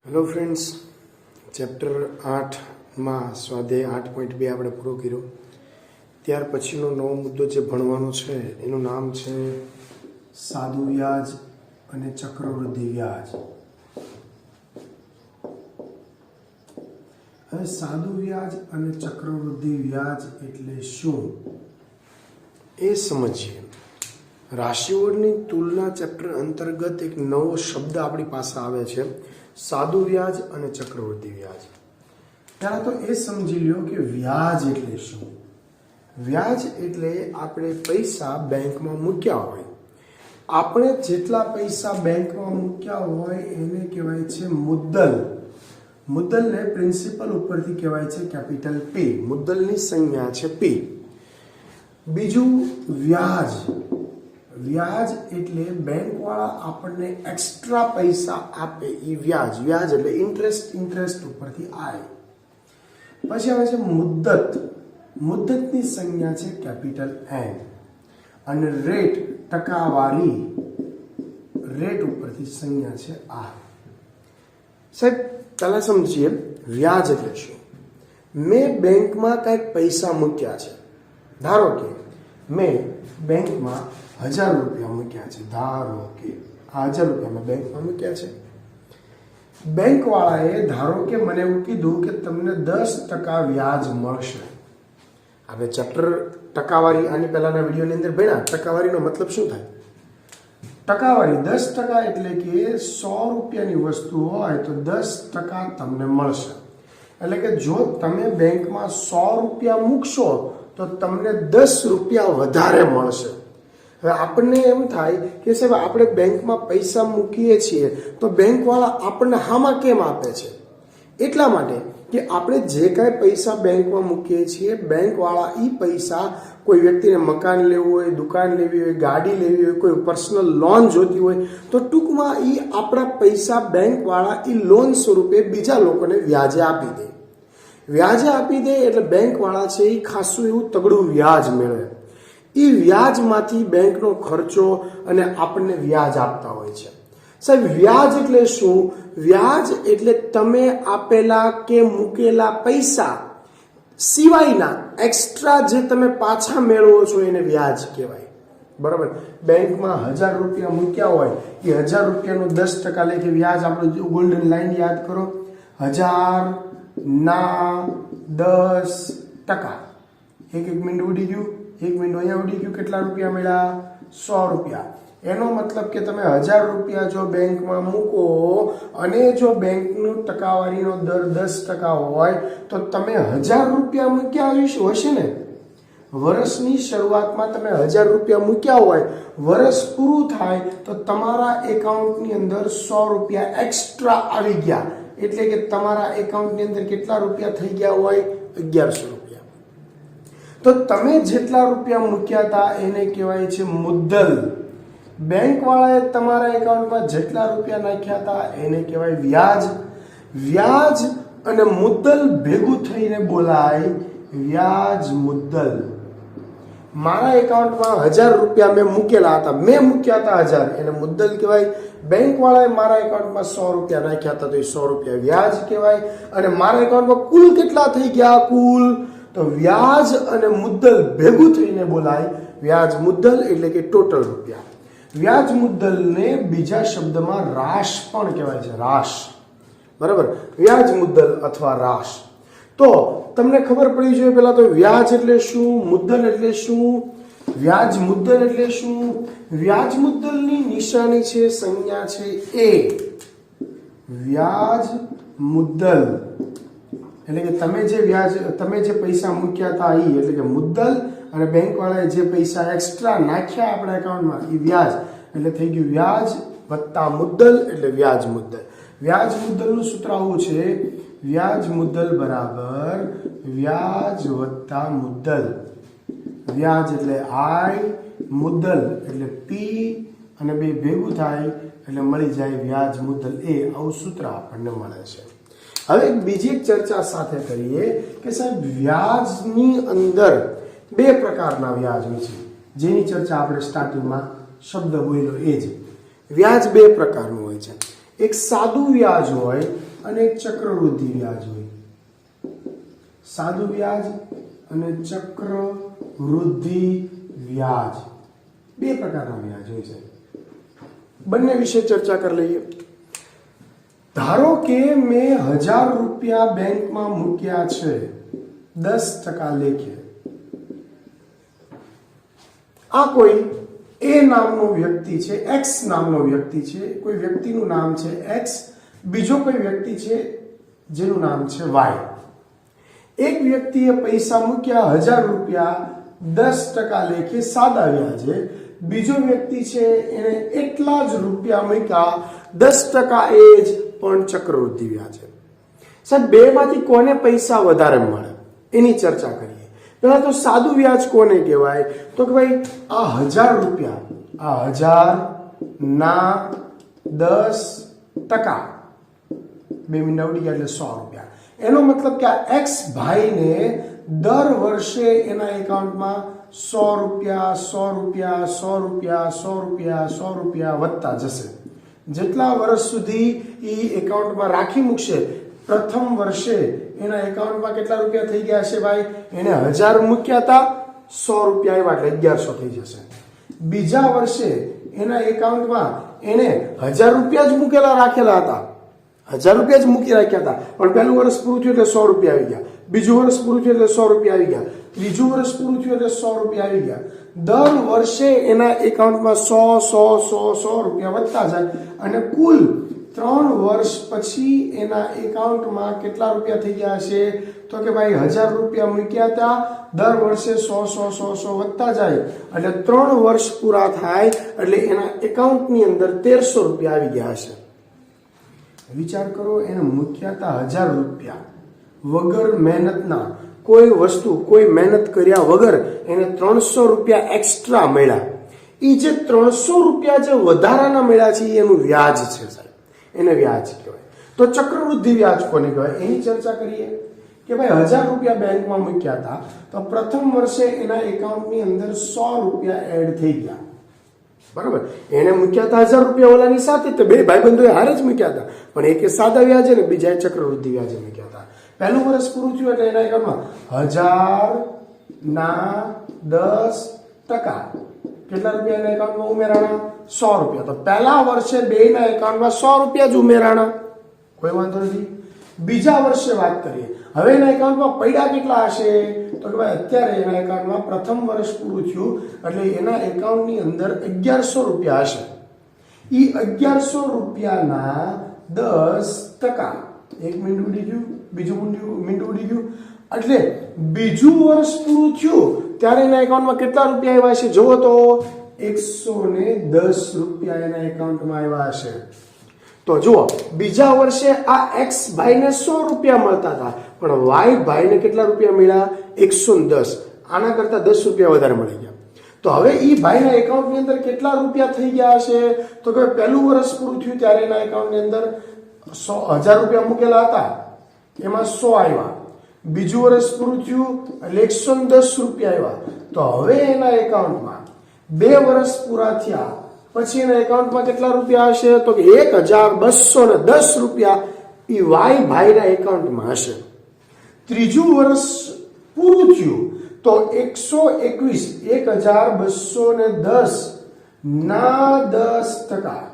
Hello friends, chapter 8 में स्वाध्याय 8.2 આપણે પૂરો કર્યો। ત્યાર પછીનો નવો મુદ્દો જે ભણવાનો છે એનું નામ છે સાદું વ્યાજ અને ચક્રવૃદ્ધિ વ્યાજ। હવે સાદું વ્યાજ અને ચક્રવૃદ્ધિ વ્યાજ એટલે શું એ સમજીએ। રાશિઓની તુલના ચેપ્ટર અંતર્ગત એક નવો શબ્દ આપણી પાસે આવે છે, સાદું વ્યાજ અને ચક્રવૃદ્ધિ વ્યાજ। પહેલા તો એ સમજી લ્યો કે વ્યાજ એટલે શું। વ્યાજ એટલે આપણે પૈસા બેંકમાં મૂક્યા હોય, આપણે જેટલા પૈસા બેંકમાં મૂક્યા હોય એને કહેવાય છે મુદ્દલ। મુદ્દલને પ્રિન્સિપલ ઉપરથી કહેવાય છે કેપિટલ પી, મુદ્દલની સંજ્ઞા છે પી। બીજું વ્યાજ, વ્યાજ એટલે બેંક વાળા આપણને એક્સ્ટ્રા પૈસા આપે એ વ્યાજ। વ્યાજ એટલે ઇન્ટરેસ્ટ, ઇન્ટરેસ્ટ ઉપરથી આય। પછી આવે છે મુદ્દત, મુદ્દતની સંજ્ઞા છે કેપિટલ એન, અને રેટ ટકાવારી, રેટ ઉપરથી સંજ્ઞા છે આર। સાહેબ પહેલા સમજીએ વ્યાજ એટલે શું। મેં બેંકમાં કંઈક પૈસા મૂક્યા છે, ધારો કે મેં બેંકમાં 1000 રૂપિયા મૂક્યા છે, ધારો કે આ 1000 રૂપિયા મેં બેંકમાં મૂક્યા છે। બેંક વાળાએ ધારો કે મને એવું કીધું કે તમને 10% વ્યાજ મળશે। આપણે ચેપ્ટર ટકાવારી આની પહેલાના વિડીયોની અંદર ભણ્યા, ટકાવારીનો મતલબ શું થાય। ટકાવારી 10% એટલે કે 100 રૂપિયાની વસ્તુ હોય તો 10% તમને મળશે। એટલે કે જો તમે બેંકમાં 100 રૂપિયા મૂકશો તો તમને 10 રૂપિયા વધારે મળશે। હવે આપણને એમ થાય કે સાહેબ આપણે બેંકમાં પૈસા મૂકીએ છીએ તો બેંકવાળા આપણને હામાં કેમ આપે છે? એટલા માટે કે આપણે જે કાંઈ પૈસા બેંકમાં મૂકીએ છીએ, બેંકવાળા એ પૈસા કોઈ વ્યક્તિને મકાન લેવું હોય, દુકાન લેવી હોય, ગાડી લેવી હોય, કોઈ પર્સનલ લોન જોતી હોય તો ટૂંકમાં એ આપણા પૈસા બેંકવાળા એ લોન સ્વરૂપે બીજા લોકોને વ્યાજે આપી દે। વ્યાજે આપી દે એટલે બેંકવાળા છે એ ખાસું એવું તગડું વ્યાજ મેળવે। એ વ્યાજમાંથી બેંકનો ખર્ચો અને આપણને વ્યાજ આપતા હોય છે। સાહેબ વ્યાજ એટલે શું? વ્યાજ એટલે તમે આપેલા કે મૂકેલા પૈસા સિવાયના એક્સ્ટ્રા જે તમે પાછા મેળવો છો એને વ્યાજ કહેવાય, બરાબર। બેંકમાં 1000 રૂપિયા મૂક્યા હોય એ 1000 રૂપિયાનું 10% લેખે વ્યાજ, આપણે ગોલ્ડન લાઈન યાદ કરો, 1000 ના 10%, એક મિનિટ ઉડી ગયું, 1 મિનિટ અહીંયા ઉડી ગયું, કેટલા રૂપિયા મળ્યા? 100 રૂપિયા। એનો મતલબ કે તમે 1000 રૂપિયા જો બેંકમાં મૂકો અને જો બેંકનું ટકાવારીનો દર 10% હોય તો તમે 1000 રૂપિયા મૂક્યા હશે ને, વર્ષની શરૂઆતમાં તમે 1000 રૂપિયા મૂક્યા હોય, વર્ષ પૂરું થાય તો તમારા એકાઉન્ટની અંદર 100 રૂપિયા એક્સ્ટ્રા આવી ગયા, એટલે કે તમારા એકાઉન્ટની અંદર કેટલા રૂપિયા થઈ ગયા હોય? 1100 રૂપિયા। તો તમે જેટલા રૂપિયા મૂક્યા હતા એને કહેવાય છે મુદ્દલ। બેંક વાળાએ તમારા એકાઉન્ટમાં જેટલા રૂપિયા નાખ્યા હતા એને કહેવાય વ્યાજ। વ્યાજ અને મુદ્દલ ભેગું થઈને બોલાય વ્યાજ મુદ્દલ। મારા એકાઉન્ટમાં 1000 રૂપિયા મેં મૂકેલા હતા, મેં મૂક્યા હતા 1000, એને મુદ્દલ કહેવાય। બેંક વાળાએ મારા એકાઉન્ટમાં 100 રૂપિયા નાખ્યા હતા તો એ 100 રૂપિયા વ્યાજ કહેવાય। અને મારા એકાઉન્ટમાં કુલ કેટલા થઈ ગયા? કુલ તો વ્યાજ અને મુદ્દલ ભેગું થઈને બોલાય વ્યાજ મુદ્દલ, એટલે કે ટોટલ રૂપિયા। વ્યાજ મુદ્દલને બીજા શબ્દમાં રાશ પણ કહેવાય છે, રાશ, બરાબર। વ્યાજ મુદ્દલ અથવા રાશ। તો તમને ખબર પડી જોઈએ પહેલા તો વ્યાજ એટલે શું, મુદ્દલ એટલે શું, વ્યાજ મુદ્દલ એટલે શું। વ્યાજ મુદ્દલની નિશાની છે, સંજ્ઞા છે એ। વ્યાજ મુદ્દલ એટલે કે તમે જે પૈસા મૂક્યા હતા એ એટલે કે મુદ્દલ, અને બેંક વાળાએ જે પૈસા એક્સ્ટ્રા નાખ્યા આપણા એકાઉન્ટમાં એ વ્યાજ, એટલે થઈ ગયું વ્યાજ વત્તા મુદ્દલ એટલે વ્યાજ મુદ્દલ। વ્યાજ મુદ્દલનું સૂત્ર આવું છે, વ્યાજ મુદ્દલ બરાબર વ્યાજ વત્તા મુદ્દલ। વ્યાજ એટલે આઈ, મુદ્દલ એટલે પી, અને બે ભેગું થાય એટલે મળી જાય વ્યાજ મુદ્દલ એ। આવું સૂત્ર આપણને મળે છે। હવે બીજી એક ચર્ચા સાથે કરીએ કે સાહેબ વ્યાજની અંદર 2 પ્રકારના વ્યાજ હોય છે, જેની ચર્ચા આપણે સ્ટાર્ટિંગમાં શબ્દ બોલ્યો એ જ। વ્યાજ 2 પ્રકારનું હોય છે, એક સાદું વ્યાજ હોય અને એક ચક્રવૃદ્ધિ વ્યાજ હોય. સાદું વ્યાજ અને ચક્રવૃદ્ધિ વ્યાજ બે પ્રકારના વ્યાજ હોય છે. બંને વિશે ચર્ચા કરી લઈએ. ધારો કે મેં 1000 રૂપિયા બેંકમાં મૂક્યા છે 10% લેખે. આ કોઈ એ નામનો વ્યક્તિ છે, એક્સ નામનો વ્યક્તિ છે. કોઈ વ્યક્તિનું નામ છે એક્સ, બીજો કોઈ વ્યક્તિ છે જેનું નામ છે વાય. એક વ્યક્તિએ પૈસા મૂક્યા 1000 રૂપિયા 10% લેખે સાદા વ્યાજે. બીજો વ્યક્તિ છે એને એટલા જ રૂપિયા મૂક્યા 10% એ જ પણ ચક્રવૃદ્ધિ વ્યાજે. સાહેબ બેમાંથી કોને પૈસા વધારે મળે એની ચર્ચા કરીએ. પહેલા તો સાદું વ્યાજ કોને કહેવાય? તો કે ભાઈ આ 1000 રૂપિયા, આ 1000 ના 10%, 2 મહિના ઉડી ગયા એટલે 100 રૂપિયા. એનો મતલબ કે આ એક્સ ભાઈને દર વર્ષે એના એકાઉન્ટમાં 100 રૂપિયા 100 રૂપિયા 100 રૂપિયા 100 રૂપિયા 100 રૂપિયા વધતા જશે. જેટલા વર્ષ સુધી એ એકાઉન્ટમાં રાખી મૂકશે, પ્રથમ વર્ષે એના એકાઉન્ટમાં કેટલા રૂપિયા થઈ ગયા હશે ભાઈ? એને 1000 મૂક્યા હતા, 100 રૂપિયા આવ્યા એટલે 1100 થઈ જશે. બીજા વર્ષે એના એકાઉન્ટમાં એને 1000 રૂપિયા જ મૂકેલા રાખેલા હતા, 1000 રૂપિયા જ મૂકી રાખ્યા હતા, પણ પહેલું વર્ષ પૂરું થયું એટલે 100 રૂપિયા આવી ગયા. બીજું વર્ષ પૂરું થયું એટલે 100 રૂપિયા આવી ગયા. ત્રીજું વર્ષ પૂરું થયું એટલે 100 રૂપિયા આવી ગયા. દર વર્ષે એના એકાઉન્ટમાં 100 રૂપિયા વધતા જાય અને કુલ 3 વર્ષ પછી એના એકાઉન્ટમાં કેટલા રૂપિયા થઈ ગયા હશે? તો કે ભાઈ 1000 રૂપિયા મૂક્યા હતા, દર વર્ષે 100 વધતા જાય એટલે 3 વર્ષ પૂરા થાય એટલે એના એકાઉન્ટની અંદર 1300 રૂપિયા આવી ગયા હશે. વિચાર કરો, એને મૂક્યા હતા 1000 રૂપિયા વગર મહેનતના, કોઈ વસ્તુ કોઈ મહેનત કર્યા વગર એને 300 રૂપિયા એક્સ્ટ્રા મળ્યા. એ જે 300 રૂપિયા જે વધારાના મળ્યા છે એનું વ્યાજ છે સાહેબ, એને વ્યાજ કહેવાય. તો ચક્રવૃદ્ધિ વ્યાજ કોને કહેવાય એની ચર્ચા કરીએ. કે ભાઈ 1000 રૂપિયા બેંકમાં મૂક્યા હતા તો પ્રથમ વર્ષે એના એકાઉન્ટની અંદર 100 રૂપિયા એડ થઈ ગયા, બરાબર? એને મૂક્યા હતા 1000 રૂપિયા ઓલાની સાથે, તો બે ભાઈબંધોએ હારે જ મૂક્યા હતા, પણ એકે સાદા વ્યાજે ને બીજાએ ચક્રવૃદ્ધિ વ્યાજે મૂક્યા હતા. પહેલું વર્ષ પૂરું થયું એટલે એના એકાઉન્ટમાં 1000 ના 10%, કેટલા રૂપિયા એના એકાઉન્ટમાં ઉમેરાણા? 100 રૂપિયા. તો પહેલા વર્ષે બેના એકાઉન્ટમાં 100 રૂપિયા જ ઉમેરાણા, કોઈ વાંધો નથી. બીજા વર્ષે વાત કરીએ, હવે એના એકાઉન્ટમાં પડ્યા કેટલા હશે? તો કે ભાઈ અત્યારે એના એકાઉન્ટમાં પ્રથમ વર્ષ પૂરું થયું એટલે એના એકાઉન્ટની અંદર 1100 રૂપિયા હશે. એ 1100 રૂપિયાના 10%, એક મિનિટ ઉડી ગયું, બીજું મિનિટ ઉડી ગયું એટલે બીજું વર્ષ પૂરું થયું ત્યારે એના એકાઉન્ટમાં કેટલા રૂપિયા આવ્યા હશે? જુઓ તો 110 રૂપિયા એના એકાઉન્ટમાં આવ્યા હશે. તો જુઓ, બીજા વર્ષે આ એક્સ ભાઈને 100 રૂપિયા મળતા હતા, પણ વાય ભાઈને કેટલા રૂપિયા મળ્યા? 110. આના કરતા 10 રૂપિયા વધારે મળી ગયા. તો હવે એ ભાઈના એકાઉન્ટની અંદર કેટલા રૂપિયા થઈ ગયા હશે? તો કે પહેલું વર્ષ પૂરું થયું ત્યારે એના એકાઉન્ટની અંદર 1000 રૂપિયા મૂકેલા હતા, એમાં 100 આવ્યા. બીજું વર્ષ પૂરું થયું એટલે 110 રૂપિયા આવ્યા. તો હવે એના એકાઉન્ટમાં 2 વર્ષ પૂરા થયા પછી એના એકાઉન્ટમાં કેટલા રૂપિયા હશે? તો કે 1210 રૂપિયા એ વાય ભાઈના એકાઉન્ટમાં હશે. ત્રીજું વર્ષ પૂરું થયું તો 1210 ના 10%,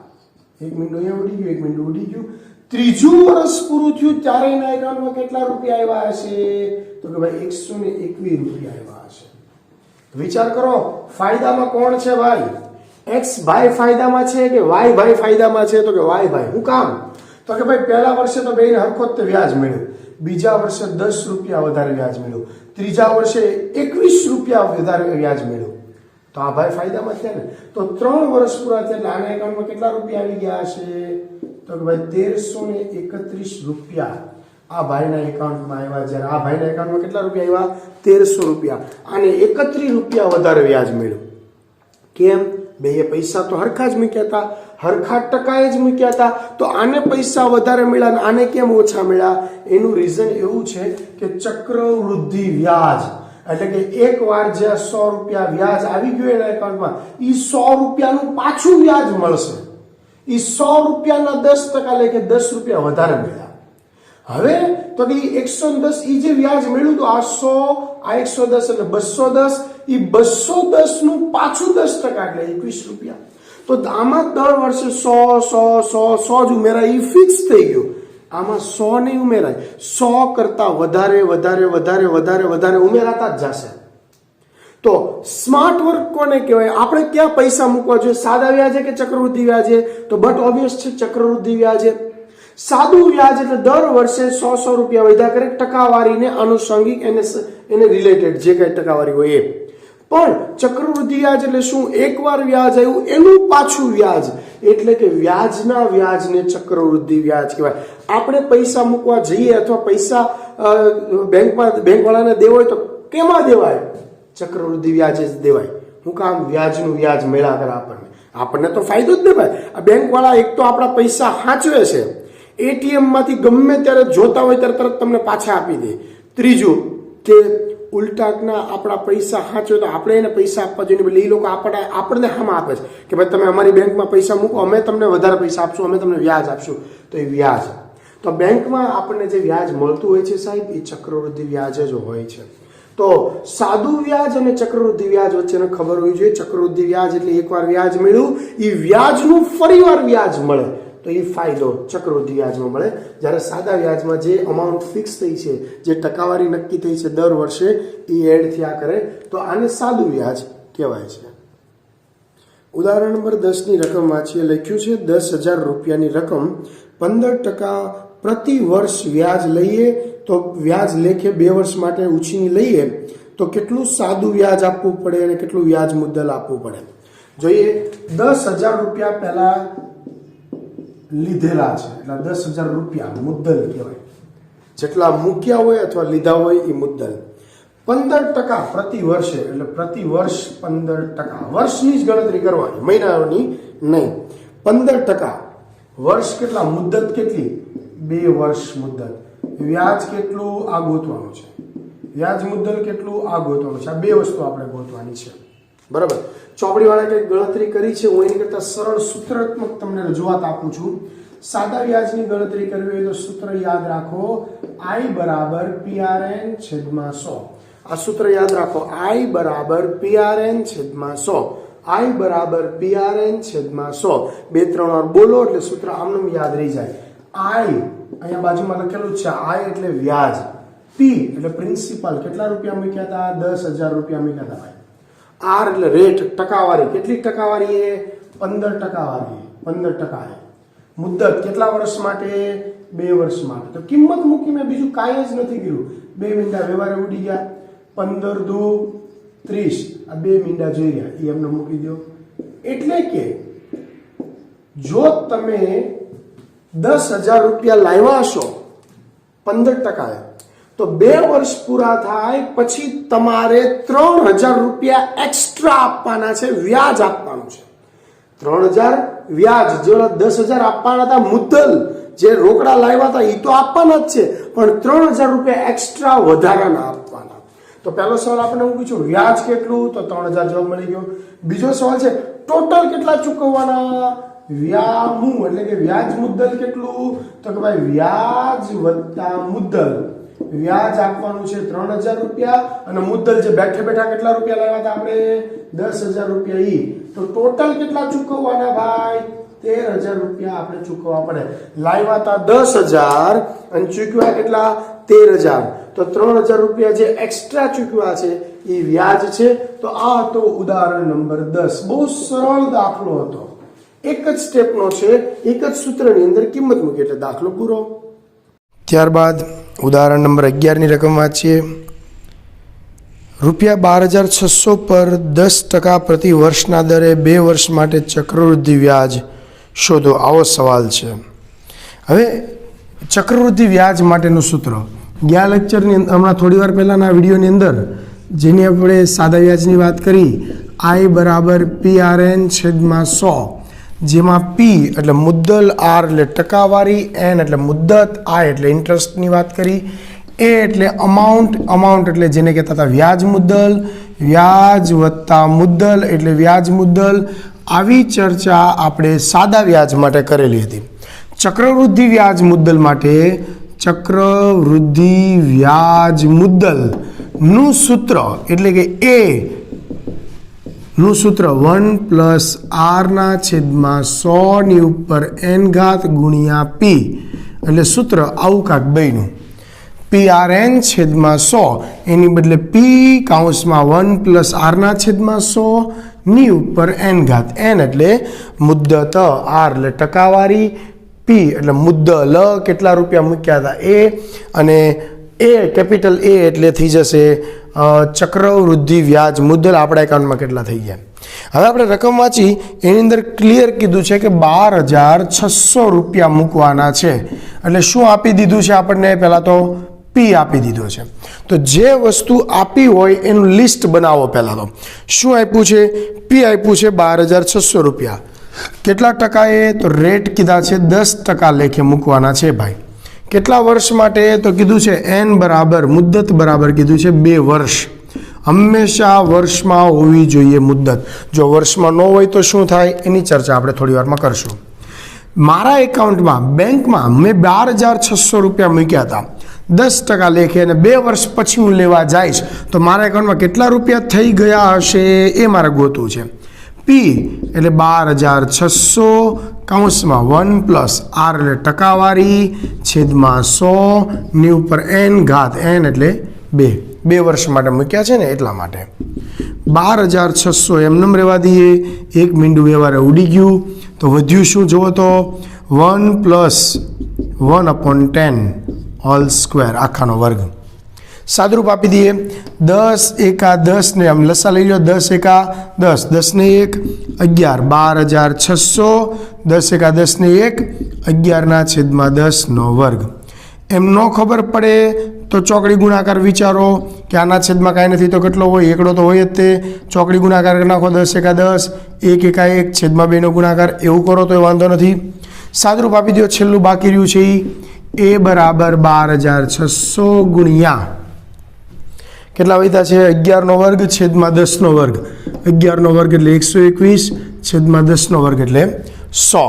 એક મિનિટ અહીંયા ઉડી ગયું, એક મિનિટ ઉડી ગયું. ત્રીજું વર્ષ પૂરું થયું ત્યારે એના એકાઉન્ટમાં કેટલા રૂપિયા આવ્યા હશે? તો કે ભાઈ 121 રૂપિયા આવ્યા હશે. વિચાર કરો, ફાયદામાં કોણ છે ભાઈ? એક્સ ભાઈ ફાયદામાં છે કે વાય ભાઈ ફાયદામાં છે? તો કે વાય ભાઈ. હું કામ? તો કે ભાઈ પહેલા વર્ષે તો બેને હરખો જ વ્યાજ મળ્યું, બીજા વર્ષે 10 રૂપિયા વધારે વ્યાજ મળ્યું, ત્રીજા વર્ષે 21 રૂપિયા વધારે વ્યાજ મળ્યું. તો આ ભાઈ ફાયદામાં છે ને. તો 3 વર્ષ પૂરા થયા એટલે આના એકાઉન્ટમાં કેટલા રૂપિયા આવી ગયા હશે? તો કે ભાઈ 1331 રૂપિયા આ ભાઈના એકાઉન્ટમાં આવ્યા. જ્યારે આ ભાઈના એકાઉન્ટમાં કેટલા રૂપિયા આવ્યા? 1300 રૂપિયા. આને 31 રૂપિયા વધારે વ્યાજ મળ્યું. કેમ? બે પૈસા તો હરખા જ મૂક્યા હતા, હરખા ટકાએ જ મૂક્યા હતા, તો આને પૈસા વધારે મળ્યા અને આને કેમ ઓછા મળ્યા? એનું રીઝન એવું છે કે ચક્રવૃદ્ધિ વ્યાજ, એટલે કે એક વાર જે 100 રૂપિયા વ્યાજ આવી ગયું એના એકાઉન્ટમાં, એ 100 રૂપિયાનું પાછું વ્યાજ મળશે. એ 100 રૂપિયાના 10% લેખે 10 રૂપિયા વધારે મળ્યા. હવે તો કે 110 ઈ જે વ્યાજ મળ્યું તો આ 100 આ 110 એટલે 210 ઈ 210 નું પાછું 10% એટલે 21 રૂપિયા. તો આમાં દર વર્ષે 100 જ ઉમેરાય, ઈ ફિક્સ થઈ ગયું. આમાં 100 નહીં ઉમેરાય, 100 કરતા વધારે ઉમેરાતા જ જશે. તો સ્માર્ટ વર્ક કોને કહેવાય? આપણે ક્યાં પૈસા મૂકવા જોઈએ? સાદા વ્યાજે કે ચક્રવૃદ્ધિ વ્યાજે? તો બટ ઓબ્વિયસ છે ચક્રવૃદ્ધિ વ્યાજે. સાદું વ્યાજ એટલે દર વર્ષે 100 રૂપિયા વધ્યા કરે, ટકાવારીને આનુષંગિક એને રિલેટેડ જે કઈ ટકાવારી હોય એ. પણ ચક્રવૃદ્ધિ વ્યાજ એટલે શું? એકવાર વ્યાજ આવ્યું એનું પાછું વ્યાજ, એટલે કે વ્યાજના વ્યાજને ચક્રવૃદ્ધિ વ્યાજ કહેવાય. આપણે પૈસા મૂકવા જઈએ અથવા પૈસા બેંકવાળાને દેવો હોય તો કેમાં દેવાય? ચક્રવૃદ્ધિ વ્યાજે જ દેવાય. હું કામ? વ્યાજનું વ્યાજ મળ્યા કરે આપણને તો ફાયદો જ ને ભાઈ. આ બેંકવાળા એક તો આપણા પૈસા સાચવે છે, એટીએમ માંથી ગમે ત્યારે જોતા હોય ત્યારે તરત તમને પાછા આપી દે. ત્રીજું કે ઉલટાના આપણા પૈસા સાચવે તો આપણે એને પૈસા આપવા જોઈએ, એટલે એ લોકો આપણને હામાં આપે છે કે ભાઈ તમે અમારી બેંકમાં પૈસા મૂકો, અમે તમને વધારે પૈસા આપશું, અમે તમને વ્યાજ આપશું. તો એ વ્યાજ, તો બેંકમાં આપણને જે વ્યાજ મળતું હોય છે સાહેબ, એ ચક્રવૃદ્ધિ વ્યાજ જ હોય છે. તો સાદું વ્યાજ અને ચક્રવૃદ્ધિ વ્યાજ વચ્ચેને ખબર હોવી જોઈએ. ચક્રવૃદ્ધિ વ્યાજ એટલે એકવાર વ્યાજ મળ્યું, એ વ્યાજનું ફરીવાર વ્યાજ મળે તો એ ફાયદો ચક્રવૃદ્ધિ વ્યાજમાં મળે. જ્યારે સાદા વ્યાજમાં જે અમાઉન્ટ ફિક્સ થઈ છે, જે ટકાવારી નક્કી થઈ છે દર વર્ષે, એ એડ થયા કરે, તો આને સાદું વ્યાજ કહેવાય છે. ઉદાહરણ નંબર 10 ની રકમ વાંચીએ. લખ્યું છે 10,000 રૂપિયાની રકમ 15% પ્રતિ વર્ષ વ્યાજ લઈએ તો વ્યાજ લેખે 2 વર્ષ માટે ઉછીની લઈએ તો કેટલું સાદું વ્યાજ આપવું પડે અને કેટલું વ્યાજ મુદ્દલ આપવું પડે? જોઈએ. 10,000 રૂપિયા પહેલા લીધેલા છે એટલે 10,000 રૂપિયા મુદ્દલ કહેવાય. જેટલા મૂક્યા હોય અથવા લીધા હોય એ મુદ્દલ. 15% પ્રતિ વર્ષે એટલે પ્રતિ વર્ષ 15%. વર્ષની જ ગણતરી કરવાની, મહિનાની નહીં. 15%. વર્ષ કેટલા? મુદ્દત કેટલી? 2 વર્ષ મુદ્દત. વ્યાજ કેટલું? આ ગોતવાનું છે. વ્યાજ મુદ્દલ કેટલું? આ ગોતવાનું છે. આ 2 વસ્તુ આપણે ગોતવાની છે. બરાબર. ચોપડી વાળા કઈ ગણતરી કરી છે, હું એની કરતા સરળ સૂત્રાત્મક તમને રજૂઆત આપું છું. સાદા વ્યાજની ગણતરી કરવી હોય તો સૂત્ર યાદ રાખો, I બરાબર PRN છેદમાં 100. આ સૂત્ર યાદ રાખો, I બરાબર PRN છેદમાં 100. I બરાબર PRN છેદમાં 100. 2-3 વાર બોલો એટલે સૂત્ર આમનું યાદ રહી જાય. I અહીંયા બાજુમાં લખેલું છે, I એટલે વ્યાજ, P એટલે પ્રિન્સિપલ, કેટલા રૂપિયા મૂક્યા હતા? 10,000 રૂપિયા મૂક્યા હતા ભાઈ. R એટલે રેટ, ટકાવારી, કેટલી ટકાવારી એ? 15 ટકાવારી, 15%. મુદ્દત કેટલા વર્ષ માટે? 2 વર્ષ માટે. તો કિંમત મૂકી, મેં બીજું કાંઈ જ નથી કર્યું. 2 મીંડા વ્યવહારે ઉડી ગયા. 15 દુ 30, આ 2 મીંડા જોઈ રહ્યા, એ એમને મૂકી દો. એટલે કે જો તમે 10,000 રૂપિયા લાવ્યા છો 15%, તો 2 વર્ષ પૂરા થાય પછી તમારે 3,000 રૂપિયા એક્સ્ટ્રા આપવાના છે, વ્યાજ આપવાનું છે. 3,000 વ્યાજ, જે 10,000 આપવાના હતા મુદ્દલ, જે રોકડા લાવ્યા હતા એ તો આપવાના જ છે, પણ 3,000 રૂપિયા એક્સ્ટ્રા વધારાના આપવાના. તો પહેલો સવાલ આપણે હું પૂછું, વ્યાજ કેટલું? તો 3,000 જવાબ મળી ગયો. બીજો સવાલ છે ટોટલ કેટલા ચૂકવવાના? વ્યામું એટલે કે વ્યાજ મુદ્દલ કેટલું? તો કે ભાઈ વ્યાજ વત્તા મુદ્દલ. વ્યાજ આપવાનું છે 3,000 રૂપિયા અને મુદ્દલ જે બેઠે બેઠા કેટલા રૂપિયા લાવ્યા હતા આપણે? 10,000 રૂપિયા. ઈ તો ટોટલ કેટલા ચૂકવવાના ભાઈ? 13,000 રૂપિયા આપણે ચૂકવવા પડે. લાવ્યા હતા 10,000 અને ચૂકવ્યા કેટલા? 13,000. તો 3,000 રૂપિયા જે એક્સ્ટ્રા ચૂકવ્યા છે એ વ્યાજ છે. તો આ હતો ઉદાહરણ નંબર 10. બહુ સરળ દાખલો હતો, એક જ સ્ટેપનો છે, એક જ સૂત્રની અંદર કિંમત મૂકી એટલે દાખલો પૂરો. ત્યારબાદ ઉદાહરણ નંબર 11 ની રકમ વાંચીએ. રૂપિયા 12,600 પર 10% પ્રતિ વર્ષના દરે 2 વર્ષ માટે ચક્રવૃદ્ધિ વ્યાજ શોધો, આવો સવાલ છે. હવે ચક્રવૃદ્ધિ વ્યાજ માટેનું સૂત્ર ગયા લેક્ચરની હમણાં થોડી વાર પહેલાના વિડીયોની અંદર જેની આપણે સાદા વ્યાજની વાત કરી, I બરાબર PRN છેદમાં 100, જેમાં P એટલે મુદ્દલ, R એટલે ટકાવારી, N એટલે મુદ્દત, I એટલે ઇન્ટરેસ્ટની વાત કરી, A એટલે અમાઉન્ટ એટલે જેને કહેતા હતા વ્યાજ મુદ્દલ, વ્યાજ વત્તા મુદ્દલ એટલે વ્યાજ મુદ્દલ. આવી ચર્ચા આપણે સાદા વ્યાજ માટે કરેલી હતી. ચક્રવૃદ્ધિ વ્યાજ મુદ્દલ માટે ચક્રવૃદ્ધિ વ્યાજ મુદ્દલનું સૂત્ર એટલે કે એ નું સૂત્ર 1+r/100 ગુણ્યા p એટલે સૂત્ર આવું કાંક બન્યું PRN/100 એની બદલે p કૌંસમાં 1+r/100 n એટલે મુદ્દત r એટલે ટકાવારી p એટલે મુદ્દલ કેટલા રૂપિયા મૂક્યા હતા એ અને એ કેપિટલ એ એટલે થઈ જશે ચક્રવૃદ્ધિ વ્યાજ મુદ્દલ આપણા એકાઉન્ટમાં કેટલા થઈ ગયા. હવે આપણે રકમ વાંચી એની અંદર ક્લિયર કીધું છે કે 12,600 રૂપિયા મૂકવાના છે એટલે શું આપી દીધું છે આપણને પહેલાં તો પી આપી દીધો છે. તો જે વસ્તુ આપી હોય એનું લિસ્ટ બનાવો. પહેલાં તો શું આપ્યું છે પી આપ્યું છે 12,600 રૂપિયા. કેટલા ટકાએ તો રેટ કીધા છે 10% લેખે મૂકવાના છે ભાઈ. કેટલા વર્ષ માટે તો કીધું છે એન બરાબર મુદ્દત બરાબર કીધું છે 2 વર્ષ. હંમેશા વર્ષમાં હોવી જોઈએ મુદ્દત. જો વર્ષમાં ન હોય તો શું થાય એની ચર્ચા આપણે થોડી વારમાં કરશું. મારા એકાઉન્ટમાં બેંકમાં મેં 12,600 રૂપિયા મૂક્યા હતા 10% લેખે અને 2 વર્ષ પછી હું લેવા જઈશ તો મારા એકાઉન્ટમાં કેટલા રૂપિયા થઈ ગયા હશે એ મારે ગોતવું છે. પી એટલે 12,600 કૌંસમાં 1+r એટલે ટકાવારી છેદમાં 100 n એટલે 2 વર્ષ માટે મૂક્યા છે ને એટલા માટે 12,600 એમનેમ રહેવા દઈએ. એક મીંડું વ્યવહારે ઉડી ગયું તો વધ્યું શું જુઓ તો 1+1/10 હોલ સ્ક્વેર આખાનો વર્ગ. સાદરૂપ આપી દઈએ 10 એકા 10 ને આમ લસા લઈ લો 10 એકા 10 10 ને 1 11 12,600 10 એકા 10 ને 1 11/10 વર્ગ. એમ ન ખબર પડે તો ચોકડી ગુણાકાર વિચારો કે આના છેદમાં કાંઈ નથી તો કેટલો હોય એકડો તો હોય જ તે. ચોકડી ગુણાકાર નાખો 10 એકા 10 1 એકા 1 છેદમાં 2 નો ગુણાકાર એવું કરો તો વાંધો નથી. સાદરૂપ આપી દો છેલ્લું બાકી રહ્યું છે એ બરાબર 12,600 ગુણ્યા કેટલા વધ્યા છે 11 વર્ગ છેદમાં 10 વર્ગ. 11 વર્ગ એટલે 121 છેદમાં 10 વર્ગ એટલે 100.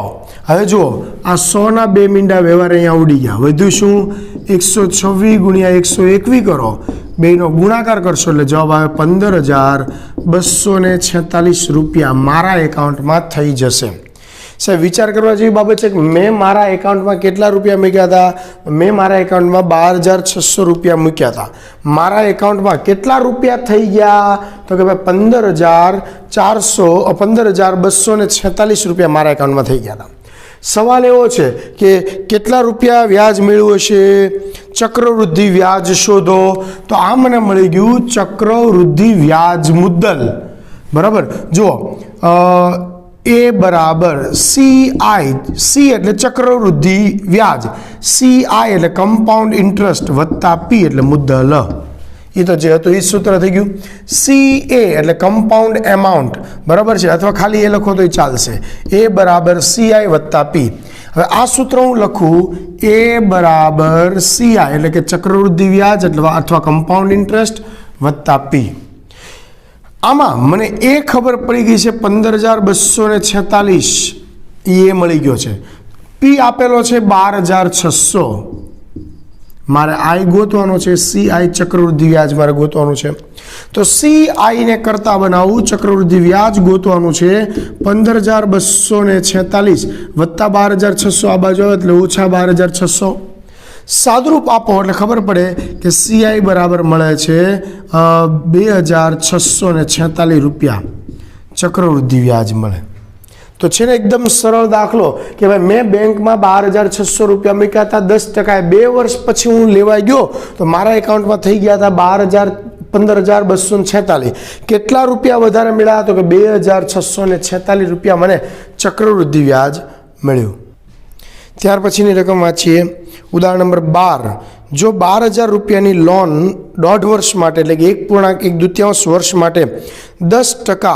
હવે જુઓ આ 100ના 2 મીંડા વ્યવહાર અહીંયા ઉડી ગયા. વધ્યું શું 126 ગુણ્યા 121 કરો બેનો ગુણાકાર કરશો એટલે જવાબ આવે 15,246 રૂપિયા મારા એકાઉન્ટમાં થઈ જશે. સાહેબ વિચાર કરવા જેવી બાબત છે કે મેં મારા એકાઉન્ટમાં કેટલા રૂપિયા મૂક્યા હતા. મેં મારા એકાઉન્ટમાં 12,600 રૂપિયા મૂક્યા હતા. મારા એકાઉન્ટમાં કેટલા રૂપિયા થઈ ગયા તો કે ભાઈ 15,246 રૂપિયા મારા એકાઉન્ટમાં થઈ ગયા હતા. સવાલ એવો છે કે કેટલા રૂપિયા વ્યાજ મેળવ્યું હશે ચક્રવૃદ્ધિ વ્યાજ શોધો. તો આ મને મળી ગયું ચક્રવૃદ્ધિ વ્યાજ મુદ્દલ બરાબર. જુઓ એ બરાબર સી એટલે ચક્રવૃદ્ધિ વ્યાજ CI એટલે કમ્પાઉન્ડ ઇન્ટરેસ્ટ વત્તા પી એટલે મુદ્દલ. એ તો જે હતું એ સૂત્ર થઈ ગયું. CA એટલે કમ્પાઉન્ડ એમાઉન્ટ બરાબર છે અથવા ખાલી એ લખો તો ચાલશે. એ બરાબર CI વત્તા પી. હવે આ સૂત્ર હું લખું એ બરાબર CI એટલે કે ચક્રવૃદ્ધિ વ્યાજ અથવા કમ્પાઉન્ડ ઇન્ટરેસ્ટ વત્તા પી. આમાં મને એ ખબર પડી ગઈ છે 15,246 એ મળી ગયો છે. પી આપેલો છે 12,600. મારે આઈ ગોતવાનો છે CI ચક્રવૃદ્ધિ વ્યાજ મારે ગોતવાનું છે. તો CI ને કરતા બનાવવું ચક્રવૃદ્ધિ વ્યાજ ગોતવાનું છે 15,246 વત્તા 12,600 આ બાજુ આવે એટલે ઓછા 12,600. સાદરૂપ આપો એટલે ખબર પડે કે CI બરાબર મળે છે 2,646 રૂપિયા ચક્રવૃદ્ધિ વ્યાજ મળે. તો છે ને એકદમ સરળ દાખલો કે ભાઈ મેં બેંકમાં 12,600 રૂપિયા મૂક્યા હતા 10%. 2 વર્ષ પછી હું લેવા ગયો તો મારા એકાઉન્ટમાં થઈ ગયા હતા 15,246. કેટલા રૂપિયા વધારે મળ્યા તો કે 2,646 રૂપિયા મને ચક્રવૃદ્ધિ વ્યાજ મળ્યું. ત્યાર પછીની રકમ વાંચીએ. ઉદાહરણ નંબર 12. જો 12,000 રૂપિયાની લોન 1.5 વર્ષ માટે એટલે કે 1.1 વર્ષ માટે 10%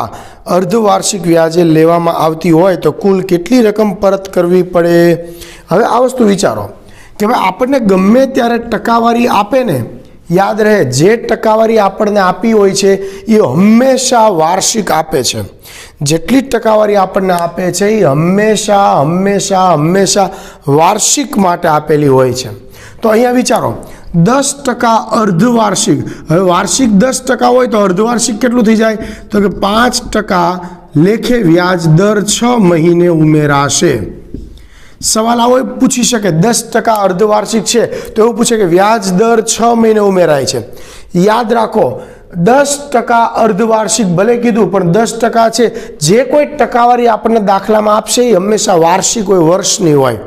અર્ધવાર્ષિક વ્યાજે લેવામાં આવતી હોય તો કુલ કેટલી રકમ પરત કરવી પડે. હવે આ વસ્તુ વિચારો કે ભાઈ આપણને ગમે ત્યારે ટકાવારી આપે ને યાદ રહે જે ટકાવારી આપણને આપી હોય છે એ હંમેશા વાર્ષિક આપે છે. જેટલી ટકાવારી આપણને આપે છે એ હંમેશા વાર્ષિક માટે આપેલી હોય છે. तो अहींया विचारो 10% अर्धवार्षिक, हवे वार्षिक 10% होय तो अर्धवार्षिक केटલું થઈ જાય तो કે 5% लेखे व्याज दर 6 महीने उमेराशे। सवाल आवो पूछी शके 10% अर्धवार्षिक है तो एवं पूछे कि व्याज दर 6 महीने उमेराय छे। याद राखो 10% अर्धवार्षिक भले कीधुं पण 10% छे जे कोई टकावारी आपने दाखला में आपशे ए हमेशा वार्षिक होय, वर्षनी होय।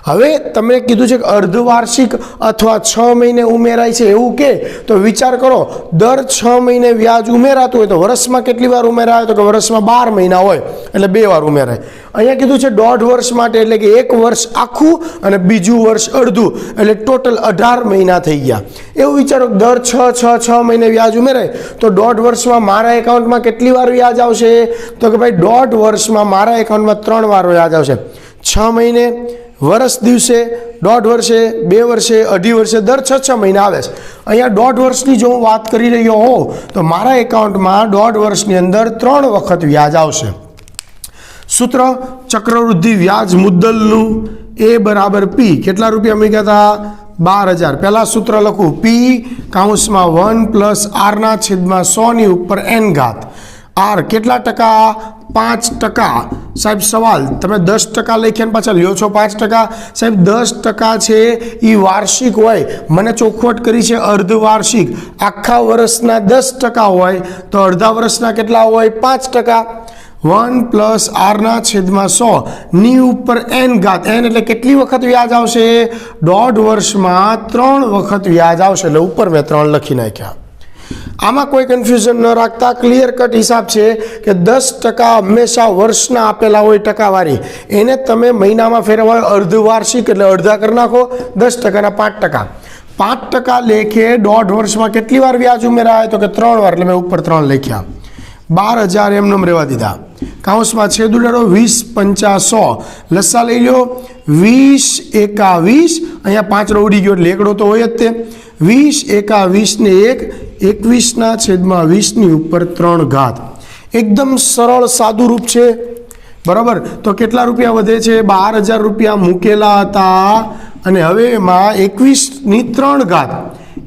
हवे तमे कीधुं छे कि अर्धवार्षिक अथवा 6 महीने उमेराय छे एवुं के तो विचार करो दर 6 महीने व्याज उमेरातुं होय तो वर्षमां केटली वार उमेराय तो के वर्षमां 12 महीना होय એટલે 2 વાર उमेराय। अहींया कीधुं छे 1.5 वर्ष माटे એટલે કે 1 वर्ष आखું અને બીજું वर्ष અડધું એટલે टोटल 18 महीना થઈ ગયા। એવું વિચારો दर 6 महीने व्याज उमेराय तो 1.5 वर्षमां मारा एकाउंटमां કેટલી વાર व्याज आवशे तो के भाई 1.5 वर्षमां मारा एकाउंटमां 3 વાર व्याज आवशे। 6 महीने वर्ष दिवसे 1.5 वर्षे 2 वर्षे 2.5 वर्षे दर 6 महीना आवे छे। अहींया 1.5 वर्षनी जो हूँ बात करी रह्यो हो तो मारा एकाउंटमां 1.5 वर्षनी अंदर 3 वखत व्याज आवशे। सूत्र चक्रवृद्धि व्याज मुद्दलनु ए बराबर पी केटला रुपया मूक्या था 12,000। पहला सूत्र लखू पी काउंसमां 1 प्लस आर ना छेदमां 100 नी उपर एन घात आर केटला टका 5%। साहेब सवाल तमे 10% लख्या पाछा ल्यो छो 5%। साहेब 10% छे ई वार्षिक होय, मने चोखवट करी छे अर्धवार्षिक। आखा वर्षना 10% होय तो अर्धा वर्षना केटला होय 5%। 1 प्लस आर ना छेदमां 100 नी उपर एन घात एन એટલે કેટલી વખત વ્યાજ આવશે 1.5 વર્ષમાં 3 વખત વ્યાજ આવશે એટલે ઉપર મેં 3 લખી નાખ્યા। આમાં કોઈ કન્ફ્યુઝન ન રાખતા ક્લિયર કટ હિસાબ છે કે 10% હંમેશા વર્ષના આપેલા હોય ટકાવારી એને તમે મહિનામાં ફેરવાય અર્ધવાર્ષિક એટલે અડધા કરી નાખો 10% ના 5%। 5% લેખે 1.5 વર્ષમાં કેટલી વાર વ્યાજ ઉમેરાય તો કે 3 વાર એટલે મેં ઉપર 3 લખ્યા। 12,000 એમનેમ રહેવા દીધા। કાઉન્સમાં છેદ ઉડાડો 20 50 100 લસા લઈ લો 20 21 અહીંયા 5 રો ઉડી ગયો એટલે એકડો તો હોય જ તે 20 21 ને 1 21 ના છેદમાં 20 ની ઉપર 3 ઘાત। एकदम सरल सादू रूप है बराबर। तो केटला रुपया वधे छे 12,000 रुपया मूकेला हता अने हवे एमां 21 नी 3 घात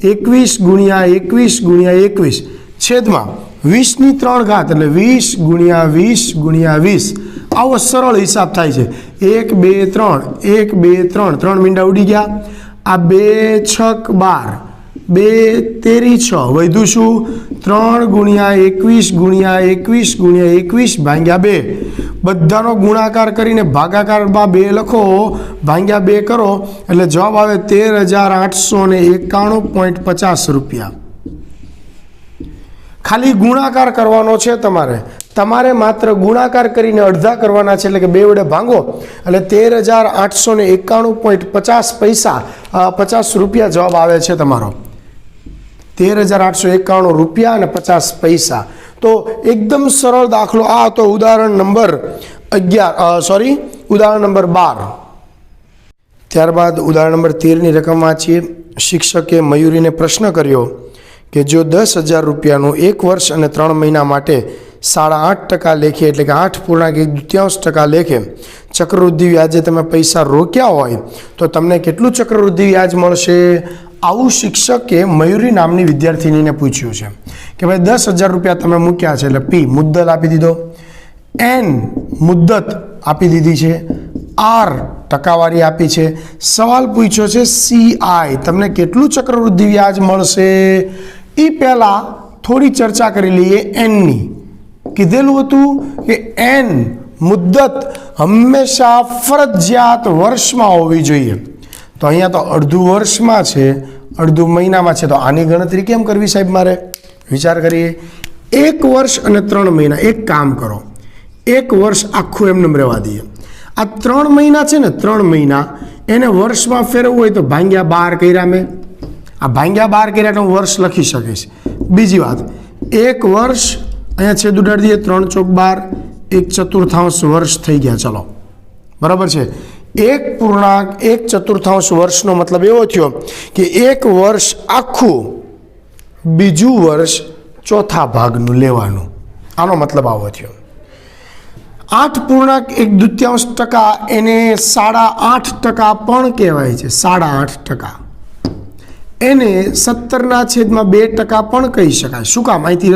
21 गुणिया 21 गुणिया 21 छेदमां 20 नी 3 घात એટલે 20 गुणिया 20 गुणिया 20 आवो सरल हिसाब थाय छे। 1 2 3 1 2 3 3 मींडा उडी गया। आ 2 6 12 2 13 6 वधु शू 3 गुणिया 21 गुणिया 21 गुणिया 21 भाग्या 2 बधानो गुणाकार करीने भागाकार में 2 लखो भाग्या 2 करो એટલે जवाब आवे 13,891.50 रुपया। खाली गुणाकार करवानो छे तमारे तमारे मात्र गुणाकार करीने अर्धा करवाना छे એટલે કે 2 વડે ભાંગો એટલે 13,891.50 पैसा 50 रुपया जवाब आवे छे तमारो 13,891 रुपया અને 50 पैसा। तो एकदम सरल दाखलो आ तो उदाहरण नंबर 11 उदाहरण नंबर 12। त्यारबाद उदाहरण नंबर 13 ની રકમ વાંચીએ। शिक्षके मयूरी ने प्रश्न कर्यो कि जो 10,000 रुपयाનું 1 वर्ष અને 3 મહિના માટે 8.5% लेखे એટલે કે 8.1/2% लेखे चक्रवृद्धि व्याजे તમે પૈસા રોક્યા હોય તો તમને કેટલું ચક્રવૃદ્ધિ વ્યાજ મળશે। આવું શિક્ષકે મયુરી નામની વિદ્યાર્થીનીને પૂછ્યું છે કે ભાઈ 10,000 રૂપિયા તમે મૂક્યા છે એટલે પી મુદ્દત આપી દીધો, એન મુદ્દત આપી દીધી છે, आर टकावारी आपी है। सवाल पूछो है सीआई तमने केटलू चक्रवृद्धि व्याज मळशे ई पहला थोड़ी चर्चा करी लीए। एन नी कीधेलुं हतुं कि एन मुद्दत हमेशा फरजियात वर्ष में होवी जोईए। तो अहींया तो अर्धु वर्ष में है अर्धु महीना में है तो आनी गणतरी केम करवी साहेब मारे विचार करिए। 1 वर्ष अने 3 महीना एक काम करो 1 वर्ष आखुं एमनेम रहेवा दीए। आ 3 महीना है ने 3 महीना एने वर्ष में फेरवू हो तो भांग्या 12 कर्या में आ भांग्या 12 कर्या तो वर्ष लखी सकीश। बीजी बात 1 वर्ष अहींया छेद उडाड़ी दीए 3 चौक 12 1/4 वर्ष थई गया। चलो बराबर है 1.1/4 वर्षनो मतलब एवो थयो कि 1 वर्ष आखू बीजू वर्ष चौथा भागनुं लेवानुं। आनो मतलब आवो थयो। 8.1/2% एने 8.5% पण कहेवाय छे 8.5%। એને 17/2% પણ કહી શકાય. શું કામ? અહીંથી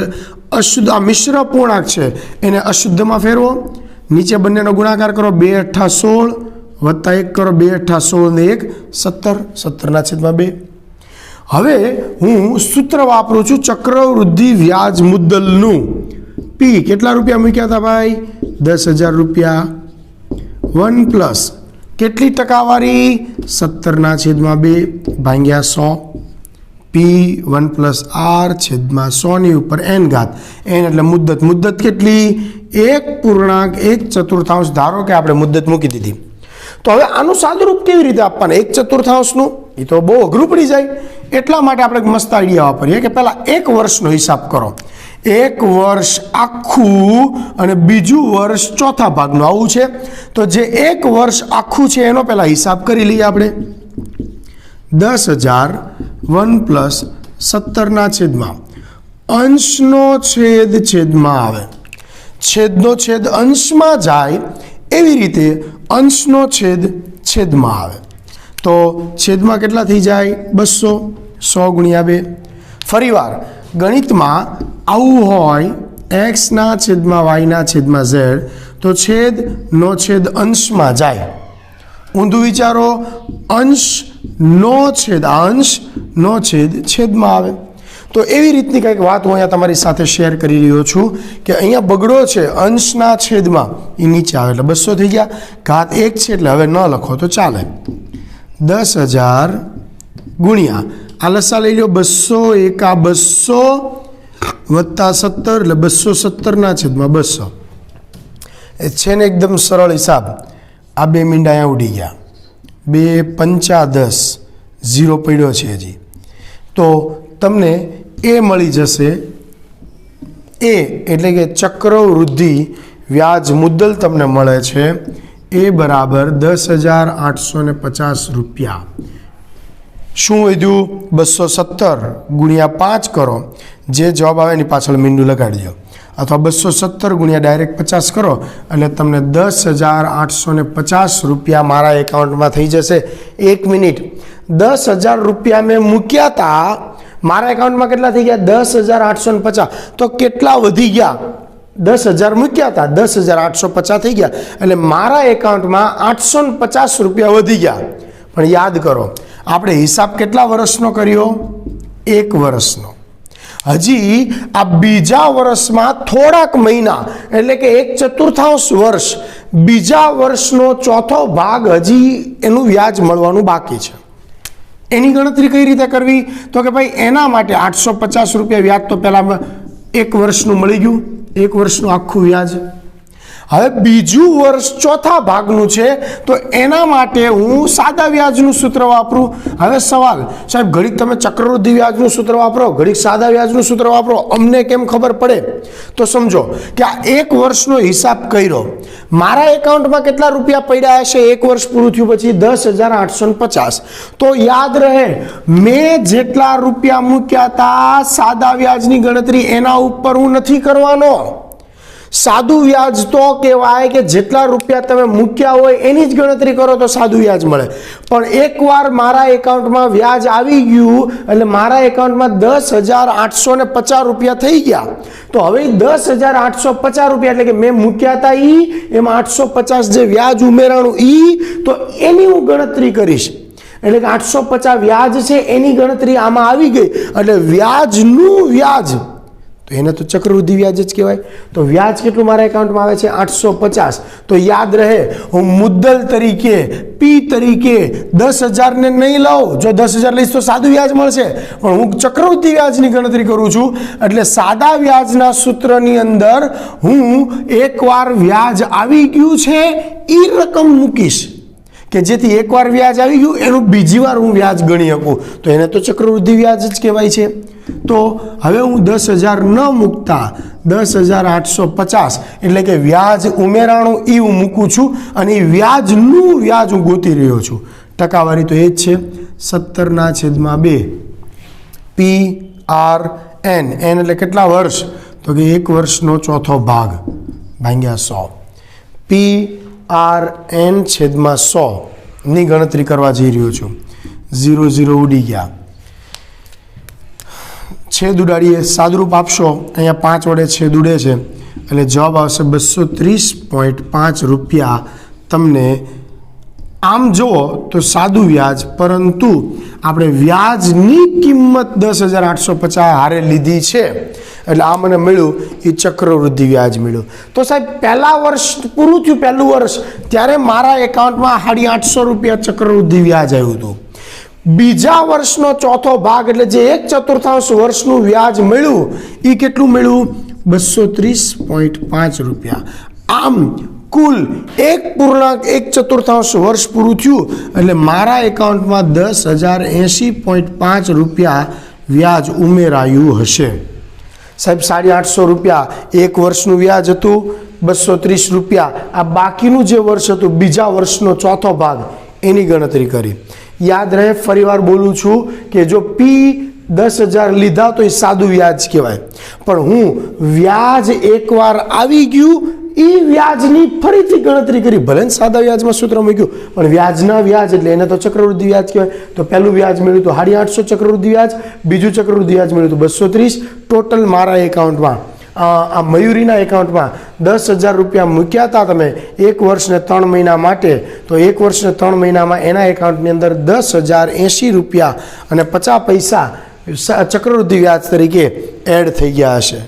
અશુદ્ધ આ મિશ્ર પૂર્ણાંક છે એને અશુદ્ધમાં ફેરવો, નીચે બંનેનો ગુણાકાર કરો, 2 × 8 = 16 વત્તા 1 કરો, 2 × 8 = 16 ને 1 17, 17/2. હવે હું સૂત્ર વાપરું છું ચક્રવૃદ્ધિ વ્યાજ મુદ્દલનું. પી કેટલા રૂપિયા મૂક્યા હતા ભાઈ? 10,000 રૂપિયા. 1 પ્લસ કેટલી ટકાવારી? 17/2 ભાગ્યા 100. પી 1 + r / 100 ની ઉપર n ઘાત. n એટલે મુદ્દત. મુદ્દત કેટલી? 1.1/4 ધારો કે આપણે મુદ્દત મૂકી દીધી. તો હવે આનું સાદુરૂપ કેવી રીતે આપવાનું? 1/4નું એ તો બહુ અઘરું પડી જાય. એટલા માટે આપણે મસ્ત આઈડિયા વાપરીએ કે પહેલાં 1 વર્ષનો હિસાબ કરો. 1 વર્ષ આખું અને બીજું વર્ષ ચોથા ભાગનું આવું છે. તો જે 1 વર્ષ આખું છે એનો પહેલાં હિસાબ કરી લઈએ આપણે. 10,000 1 + 17/2 અંશનો છેદ છેદમાં આવે. છેદનો છેદ અંશમાં જાય એવી રીતે અંશનો છેદ છેદમાં આવે. તો છેદમાં કેટલા થઈ જાય? 200. 100 × 2. ફરીવાર ગણિતમાં આવું હોય x/y/z તો છેદનો છેદ અંશમાં જાય. ઊંધું વિચારો, અંશનો છેદ અંશનો છેદ છેદમાં આવે. તો એવી રીતની કંઈક વાત હું અહીંયા તમારી સાથે શેર કરી રહ્યો છું કે અહીંયા બગડો છે અંશના છેદમાં એ નીચે આવે એટલે 200 થઈ ગયા. ઘાત 1 છે એટલે હવે ન લખો તો ચાલે. 10,000 ગુણ્યા આ લસા લઈ લો, 200 × 200 વત્તા 17 એટલે 217/200. એ છે ને એકદમ સરળ હિસાબ. આ 2 મીંડા અહીંયા ઉડી ગયા. 2 × 5 = 10, 0 પડ્યો છે હજી. તો તમને એ મળી જશે. એ એટલે કે ચક્રવૃદ્ધિ વ્યાજ મુદ્દલ તમને મળે છે. એ બરાબર 10,850 રૂપિયા. શું વધ્યું? 217 × 5 કરો, જે જવાબ આવે એની પાછળ મીંડું લગાડી દો, અથવા 217 × ડાયરેક્ટ 50 કરો એટલે તમને 10,850 રૂપિયા મારા એકાઉન્ટમાં થઈ જશે. 1 મિનિટ, 10,000 રૂપિયા મેં મૂક્યા હતા, મારા એકાઉન્ટમાં કેટલા થઈ ગયા? 10,850. તો કેટલા વધી ગયા? 10,000 મૂક્યા હતા, 10,850 થઈ ગયા એટલે મારા એકાઉન્ટમાં 850 રૂપિયા વધી ગયા. પણ યાદ કરો, આપણે હિસાબ કેટલા વર્ષનો કર્યો? 1 વર્ષનો. હજી આ બીજા વર્ષમાં થોડાક મહિના એટલે કે 1/4 વર્ષ, બીજા વર્ષનો ચોથો ભાગ હજી એનું વ્યાજ મળવાનું બાકી છે. એની ગણતરી કઈ રીતે કરવી? તો કે ભાઈ એના માટે 850 રૂપિયા વ્યાજ તો પહેલાં 1 વર્ષનું મળી ગયું, 1 વર્ષનું આખું વ્યાજ. હવે બીજું વર્ષ ચોથા ભાગનું છે તો એના માટે હું સાદા વ્યાજનું સૂત્ર વાપરું. હવે સવાલ, સાહેબ ઘડીક તમે ચક્રવૃદ્ધિ વ્યાજનું સૂત્ર વાપરો, ઘડીક સાદા વ્યાજનું સૂત્ર વાપરો, અમને કેમ ખબર પડે? તો સમજો કે આ 1 વર્ષનો હિસાબ કર્યો, મારા એકાઉન્ટમાં કેટલા રૂપિયા પડ્યા હશે 1 વર્ષ પૂરું થયું પછી? 10,850. તો યાદ રહે, મેં જેટલા રૂપિયા મૂક્યા હતા સાદા વ્યાજની ગણતરી એના ઉપર હું નથી કરવાનો. સાદું વ્યાજ તો કહેવાય કે જેટલા રૂપિયા તમે મૂક્યા હોય એની જ ગણતરી કરો તો સાદું વ્યાજ મળે. પણ એકવાર મારા એકાઉન્ટમાં વ્યાજ આવી ગયું એટલે મારા એકાઉન્ટમાં 10,850 રૂપિયા થઈ ગયા. તો હવે 10,850 રૂપિયા એટલે કે મેં મૂક્યા હતા એમાં 850 જે વ્યાજ ઉમેરાણું તો એની હું ગણતરી કરીશ. એટલે કે 850 વ્યાજ છે એની ગણતરી આમાં આવી ગઈ એટલે વ્યાજનું વ્યાજ તો એને તો ચક્રવૃદ્ધિ વ્યાજ જ કહેવાય. તો વ્યાજ કેટલું મારા એકાઉન્ટમાં આવે છે? 850. તો યાદ રહે, હું મુદ્દલ તરીકે પી તરીકે 10,000 ને નહીં લઉં. જો 10,000 લઈશ તો સાદું વ્યાજ મળશે, પણ હું ચક્રવૃદ્ધિ વ્યાજની ગણતરી કરું છું એટલે સાદા વ્યાજના સૂત્રની અંદર હું એકવાર વ્યાજ આવી ગયું છે એ રકમ મૂકીશ કે જેથી એકવાર વ્યાજ આવી ગયું એનું બીજી વાર હું વ્યાજ ગણી શકું. તો એને તો ચક્રવૃદ્ધિ વ્યાજ જ કહેવાય છે. તો હવે હું 10,000 ન મૂકતા 10,850 એટલે કે વ્યાજ ઉમેરાણું હું મૂકું છું અને એ વ્યાજનું વ્યાજ હું ગોતી રહ્યો છું. ટકાવારી તો એ જ છે 17/2 PRN. એન એટલે કેટલા વર્ષ? તો કે 1 વર્ષનો ચોથો ભાગ ભાગ્યા 100. PRN/100 ની ગણતરી કરવા જઈ રહ્યો છું. 0 0 ઉડી ગયા. છેદ ઉડાડીએ, સાદુરૂપ આપશો, અહીંયા 5 વડે છેદ ઉડે છે એટલે જવાબ આવશે 230.5 રૂપિયા તમને આમ જુઓ તો સાદું વ્યાજ, પરંતુ આપણે વ્યાજની કિંમત 10,850 હારે લીધી છે એટલે આ મને મળ્યું એ ચક્રવૃદ્ધિ વ્યાજ મળ્યું. તો સાહેબ પહેલા વર્ષ પૂરું થયું, પહેલું વર્ષ, ત્યારે મારા એકાઉન્ટમાં 850 રૂપિયા ચક્રવૃદ્ધિ વ્યાજ આવ્યું હતું. બીજા વર્ષનો ચોથો ભાગ એટલે જે 1/4 વર્ષનું વ્યાજ મળ્યું એ કેટલું મળ્યું? 230.5 રૂપિયા. આમ કુલ 1.1/4 વર્ષ પૂરું થયું એટલે મારા એકાઉન્ટમાં 10,080.5 રૂપિયા વ્યાજ ઉમેરાયું હશે. સાહેબ 850 રૂપિયા એક વર્ષનું વ્યાજ હતું, 230 રૂપિયા આ બાકીનું જે વર્ષ હતું બીજા વર્ષનો ચોથો ભાગ એની ગણતરી કરી. યાદ રહે, ફરીવાર બોલું છું કે જો પી 10,000 લીધા તો એ સાદું વ્યાજ કહેવાય, પણ હું વ્યાજ એકવાર આવી ગયું એ વ્યાજની ફરીથી ગણતરી કરી, ભલે ને સાદા વ્યાજમાં સૂત્ર મૂક્યું પણ વ્યાજના વ્યાજ એટલે એને તો ચક્રવૃદ્ધિ વ્યાજ કહેવાય. તો પહેલું વ્યાજ મળ્યું તો 850 ચક્રવૃદ્ધિ વ્યાજ, બીજું ચક્રવૃદ્ધિ વ્યાજ મળ્યું તો 230. ટોટલ મારા એકાઉન્ટમાં આ મયુરીના એકાઉન્ટમાં 10,000 રૂપિયા મૂક્યા હતા તમે 1 વર્ષને 3 મહિના માટે, તો 1 વર્ષને 3 મહિનામાં એના એકાઉન્ટની અંદર 10,080 રૂપિયા અને 50 પૈસા ચક્રવૃદ્ધિ વ્યાજ તરીકે એડ થઈ ગયા હશે.